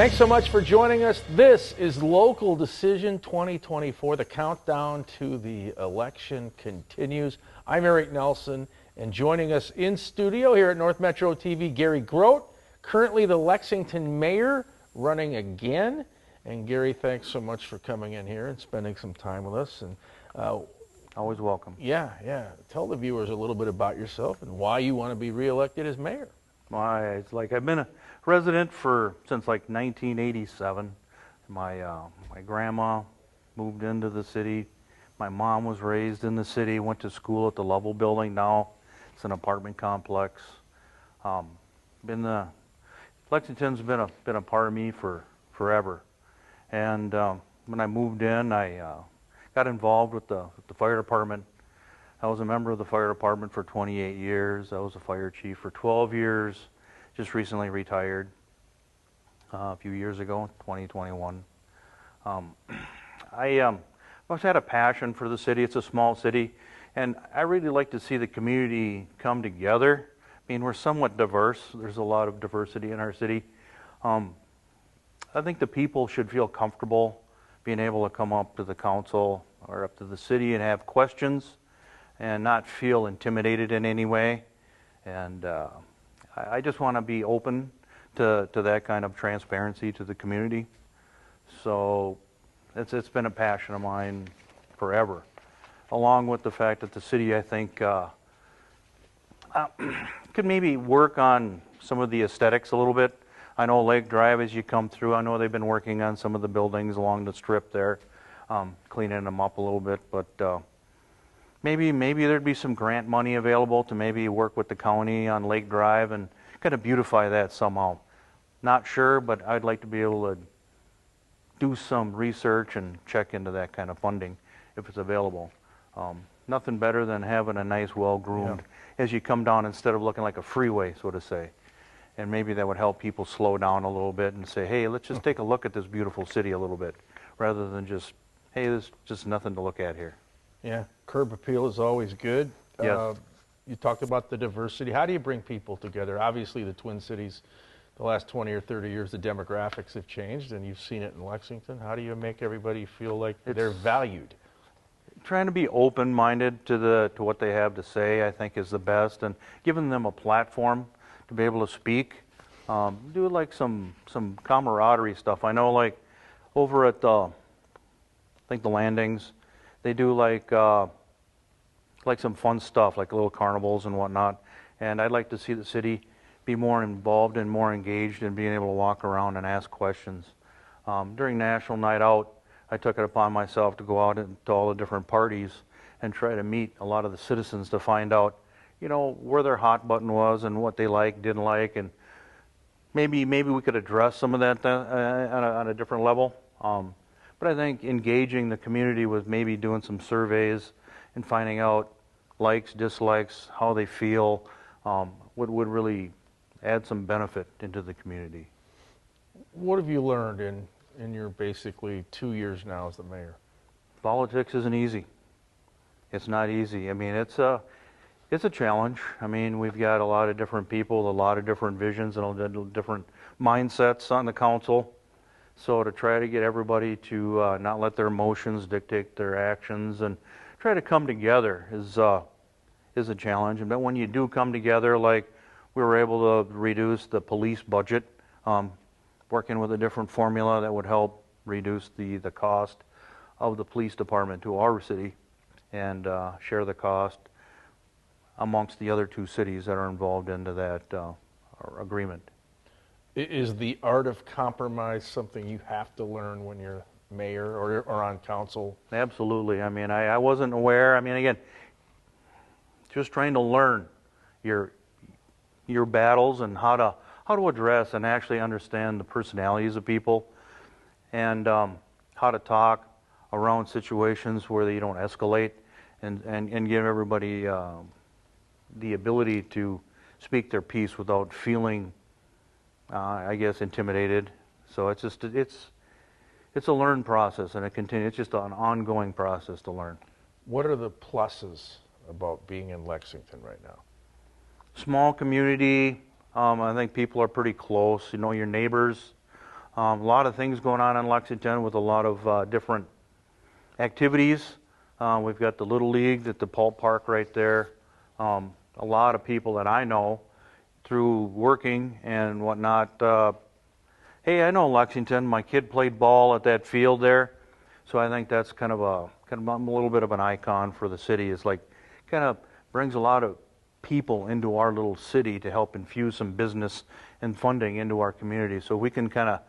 Thanks so much for joining us. This is Local Decision 2024. The countdown to the election continues. I'm Eric Nelson, and joining us in studio here at North Metro TV, Gary Grote, currently the Lexington mayor, running again. And Gary, thanks so much for coming in here and spending some time with us. And always welcome. Yeah. Tell the viewers a little bit about yourself and why you want to be reelected as mayor. Well, it's like I've been a resident since like 1987. My grandma moved into the city. My mom was raised in the city, went to school at the Lovell building. Now it's an apartment complex. Lexington's been a part of me for forever. And when I moved in, I got involved with the fire department. I was a member of the fire department for 28 years. I was a fire chief for 12 years. Just recently retired a few years ago, 2021. I always had a passion for the city. It's a small city, and I really like to see the community come together. I mean, we're somewhat diverse. There's a lot of diversity in our city. I think the people should feel comfortable being able to come up to the council or up to the city and have questions and not feel intimidated in any way. And I just want to be open to that kind of transparency to the community. So it's been a passion of mine forever, along with the fact that the city, I think, could maybe work on some of the aesthetics a little bit. I know Lake Drive, as you come through, I know they've been working on some of the buildings along the strip there, cleaning them up a little bit, but maybe there'd be some grant money available to maybe work with the county on Lake Drive and kind of beautify that somehow. Not sure, but I'd like to be able to do some research and check into that kind of funding if it's available. Nothing better than having a nice, well-groomed, as you come down instead of looking like a freeway, so to say. And maybe that would help people slow down a little bit and say, hey, let's just take a look at this beautiful city a little bit, rather than just, hey, there's just nothing to look at here. Yeah, curb appeal is always good. Yes. You talked about the diversity. How do you bring people together? Obviously, the Twin Cities, the last 20 or 30 years, the demographics have changed, and you've seen it in Lexington. How do you make everybody feel like they're valued? Trying to be open-minded to what they have to say, I think, is the best, and giving them a platform to be able to speak. Do like some camaraderie stuff. I know, like over at I think the Landings, they do like some fun stuff, like little carnivals and whatnot. And I'd like to see the city be more involved and more engaged in being able to walk around and ask questions. During National Night Out, I took it upon myself to go out to all the different parties and try to meet a lot of the citizens to find out, you know, where their hot button was and what they liked, didn't like, and maybe we could address some of that on a different level. But I think engaging the community with maybe doing some surveys and finding out likes, dislikes, how they feel, would really add some benefit into the community. What have you learned in your basically 2 years now as the mayor? Politics isn't easy. It's not easy. I mean, it's a challenge. I mean, we've got a lot of different people, a lot of different visions, and a lot of different mindsets on the council. So to try to get everybody to not let their emotions dictate their actions and try to come together is a challenge. But when you do come together, like we were able to reduce the police budget, working with a different formula that would help reduce the cost of the police department to our city and share the cost amongst the other two cities that are involved into that agreement. Is the art of compromise something you have to learn when you're mayor or on council? Absolutely. I mean, I wasn't aware. I mean, again, just trying to learn your battles and how to address and actually understand the personalities of people, and how to talk around situations where you don't escalate, and give everybody the ability to speak their piece without feeling, I guess, intimidated. So it's a learned process, and it's just an ongoing process to learn. What are the pluses about being in Lexington right now? Small community. I think people are pretty close. You know your neighbors. A lot of things going on in Lexington with a lot of different activities. We've got the Little League at the Pulp Park right there. A lot of people that I know through working and whatnot. Hey, I know Lexington. My kid played ball at that field there, so I think that's kind of a little bit of an icon for the city. It's like kind of brings a lot of people into our little city to help infuse some business and funding into our community. So we can kind of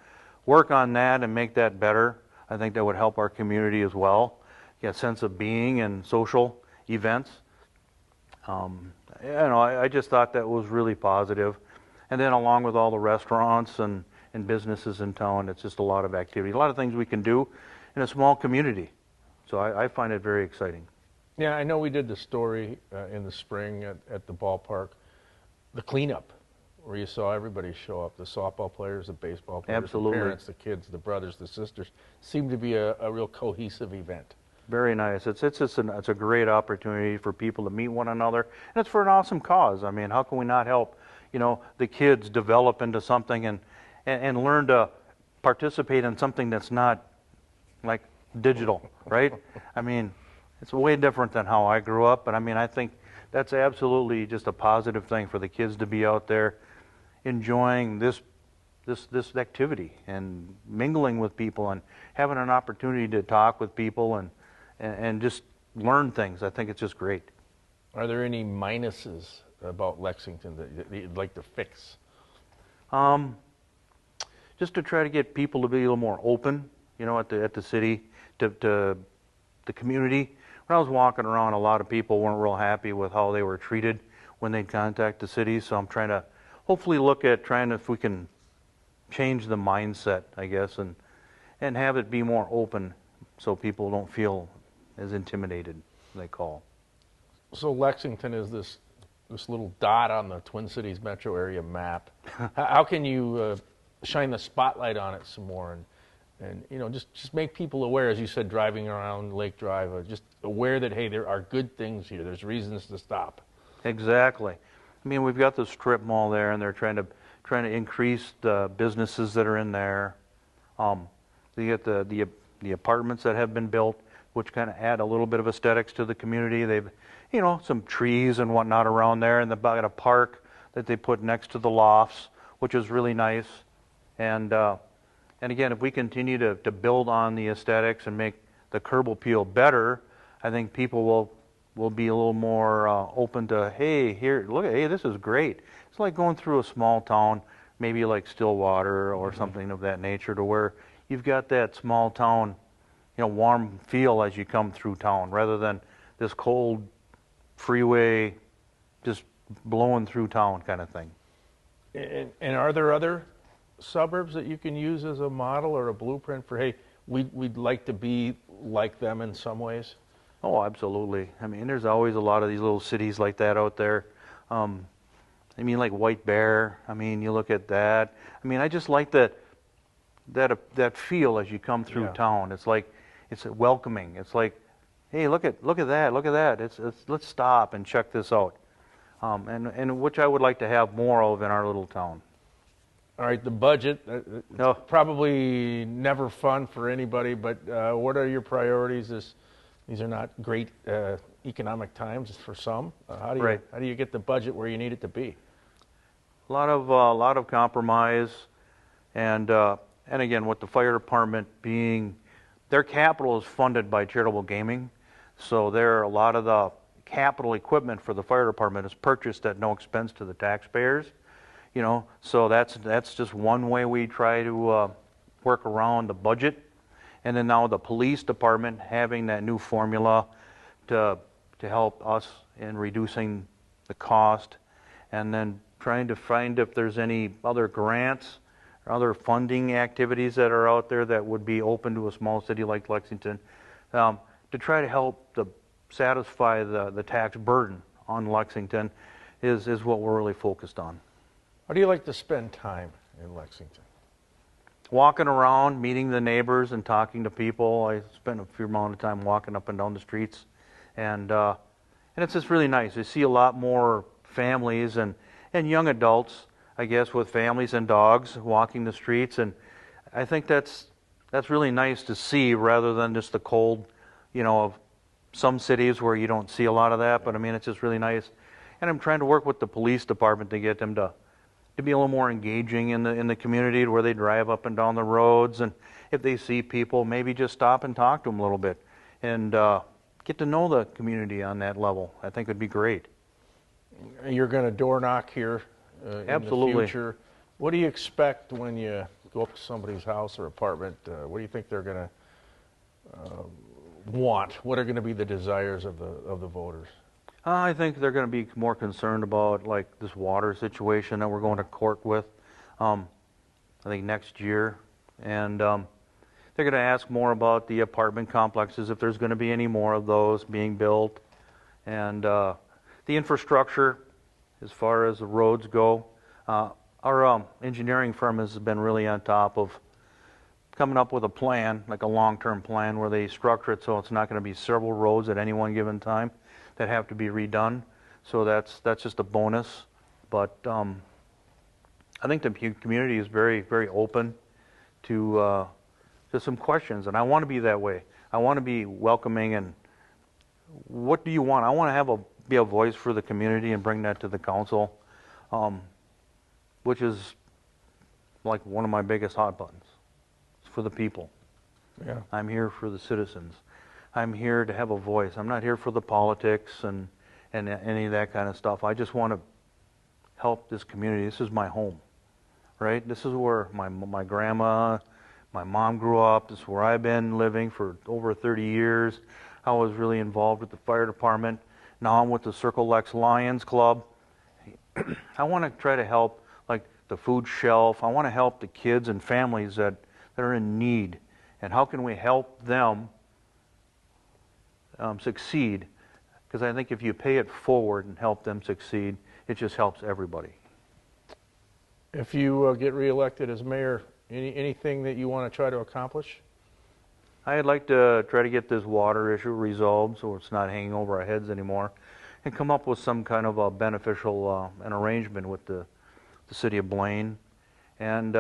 work on that and make that better. I think that would help our community as well. Get a sense of being and social events. I just thought that was really positive. And then along with all the restaurants and businesses in town, it's just a lot of activity, a lot of things we can do in a small community. So I find it very exciting. Yeah, I know we did the story in the spring at the ballpark, the cleanup, where you saw everybody show up, the softball players, the baseball players, Absolutely. the parents, the kids, the brothers, the sisters. Seemed to be a real cohesive event. Very nice. It's a great opportunity for people to meet one another, and it's for an awesome cause. I mean, how can we not help, the kids develop into something and learn to participate in something that's not like digital, right? I mean, it's way different than how I grew up, but I mean, I think that's absolutely just a positive thing for the kids to be out there enjoying this activity and mingling with people and having an opportunity to talk with people and just learn things. I think it's just great. Are there any minuses about Lexington that you'd like to fix? Just to try to get people to be a little more open, at the city, to the community. When I was walking around, a lot of people weren't real happy with how they were treated when they'd contact the city. So I'm trying to hopefully look at if we can change the mindset, I guess, and have it be more open so people don't feel as intimidated, they call. So Lexington is this little dot on the Twin Cities metro area map. How can you shine the spotlight on it some more and just make people aware, as you said, driving around Lake Drive, just aware that, hey, there are good things here. There's reasons to stop. Exactly. I mean, we've got the strip mall there, and they're trying to increase the businesses that are in there. You get the apartments that have been built, which kind of add a little bit of aesthetics to the community. They've, some trees and whatnot around there, and they've got a park that they put next to the lofts, which is really nice. And again, if we continue to build on the aesthetics and make the curb appeal better, I think people will be a little more open to, hey, this is great. It's like going through a small town, maybe like Stillwater or something of that nature, to where you've got that small town, warm feel as you come through town, rather than this cold freeway just blowing through town kind of thing. And are there other suburbs that you can use as a model or a blueprint for, hey, we'd like to be like them in some ways? Oh, absolutely. I mean, there's always a lot of these little cities like that out there. Like White Bear. I mean, you look at that. I mean, I just like that feel as you come through town. It's like it's welcoming. It's like, hey, look at that. Let's stop and check this out. And which I would like to have more of in our little town. All right, the budget, probably never fun for anybody, but what are your priorities? These are not great economic times for some. How do you get the budget where you need it to be? A lot of compromise, and again, with the fire department being, their capital is funded by charitable gaming, so a lot of the capital equipment for the fire department is purchased at no expense to the taxpayers. So that's just one way we try to work around the budget. And then now the police department having that new formula to help us in reducing the cost, and then trying to find if there's any other grants or other funding activities that are out there that would be open to a small city like Lexington, to try to help satisfy the tax burden on Lexington is what we're really focused on. How do you like to spend time in Lexington? Walking around, meeting the neighbors and talking to people. I spend a fair amount of time walking up and down the streets, and it's just really nice. You see a lot more families and young adults, I guess, with families and dogs walking the streets, and I think that's really nice to see rather than just the cold, of some cities where you don't see a lot of that. But I mean, it's just really nice. And I'm trying to work with the police department to get them to be a little more engaging in the community, where they drive up and down the roads, and if they see people, maybe just stop and talk to them a little bit, and get to know the community on that level. I think would be great. You're going to door knock here Absolutely. in the future. What do you expect when you go up to somebody's house or apartment? What do you think they're going to want? What are going to be the desires of the voters? I think they're going to be more concerned about like this water situation that we're going to court with, I think next year, and they're going to ask more about the apartment complexes, if there's going to be any more of those being built, and the infrastructure as far as the roads go. Our engineering firm has been really on top of coming up with a plan, like a long-term plan, where they structure it so it's not going to be several roads at any one given time that have to be redone. So that's just a bonus. But I think the community is very, very open to some questions, and I want to be that way. I want to be welcoming, and what do you want? I want to be a voice for the community and bring that to the council, which is like one of my biggest hot buttons. It's for the people. Yeah. I'm here for the citizens. I'm here to have a voice. I'm not here for the politics and any of that kind of stuff. I just want to help this community. This is my home, right? This is where my grandma, my mom grew up. This is where I've been living for over 30 years. I was really involved with the fire department. Now I'm with the Circle Lex Lions Club. I want to try to help, like the food shelf. I want to help the kids and families that are in need. And how can we help them succeed? Because I think if you pay it forward and help them succeed, it just helps everybody. If you get reelected as mayor, anything that you want to try to accomplish? I'd like to try to get this water issue resolved so it's not hanging over our heads anymore, and come up with some kind of a beneficial an arrangement with the city of Blaine, and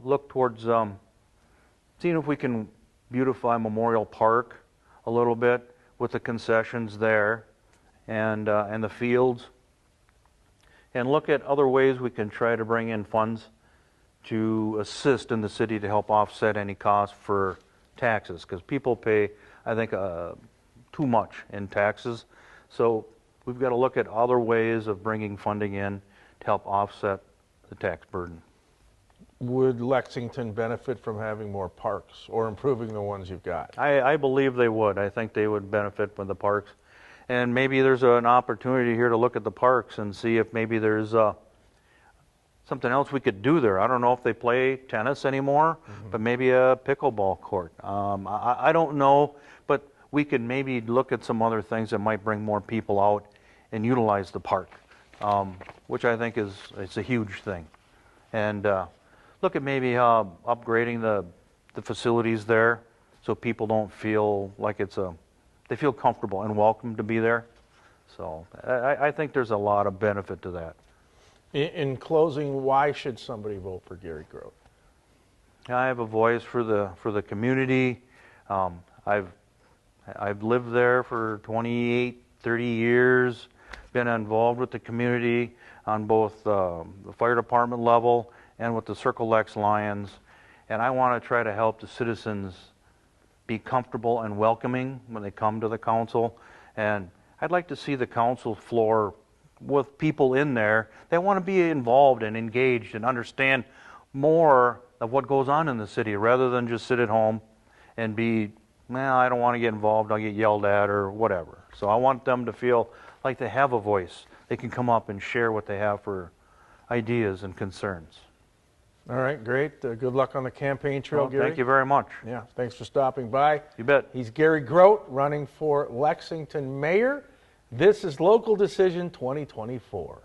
look towards seeing if we can beautify Memorial Park a little bit with the concessions there, and the fields, and look at other ways we can try to bring in funds to assist in the city to help offset any cost for taxes, because people pay, I think, too much in taxes. So we've got to look at other ways of bringing funding in to help offset the tax burden. Would Lexington benefit from having more parks or improving the ones you've got? I believe they would. I think they would benefit from the parks. And maybe there's an opportunity here to look at the parks and see if maybe there's something else we could do there. I don't know if they play tennis anymore, but maybe a pickleball court. I don't know, but we could maybe look at some other things that might bring more people out and utilize the park, which I think it's a huge thing. And look at maybe upgrading the facilities there so people don't feel like they feel comfortable and welcome to be there. So I think there's a lot of benefit to that. In closing, why should somebody vote for Gary Grote? I have a voice for the community. I've lived there for 28, 30 years, been involved with the community on both the fire department level and with the Circle Lex Lions, and I want to try to help the citizens be comfortable and welcoming when they come to the council. And I'd like to see the council floor with people in there that want to be involved and engaged and understand more of what goes on in the city, rather than just sit at home and be, well, I don't want to get involved, I'll get yelled at or whatever. So I want them to feel like they have a voice. They can come up and share what they have for ideas and concerns. All right, great. Good luck on the campaign trail, Gary. Thank you very much. Yeah, thanks for stopping by. You bet. He's Gary Grote, running for Lexington mayor. This is Local Decision 2024.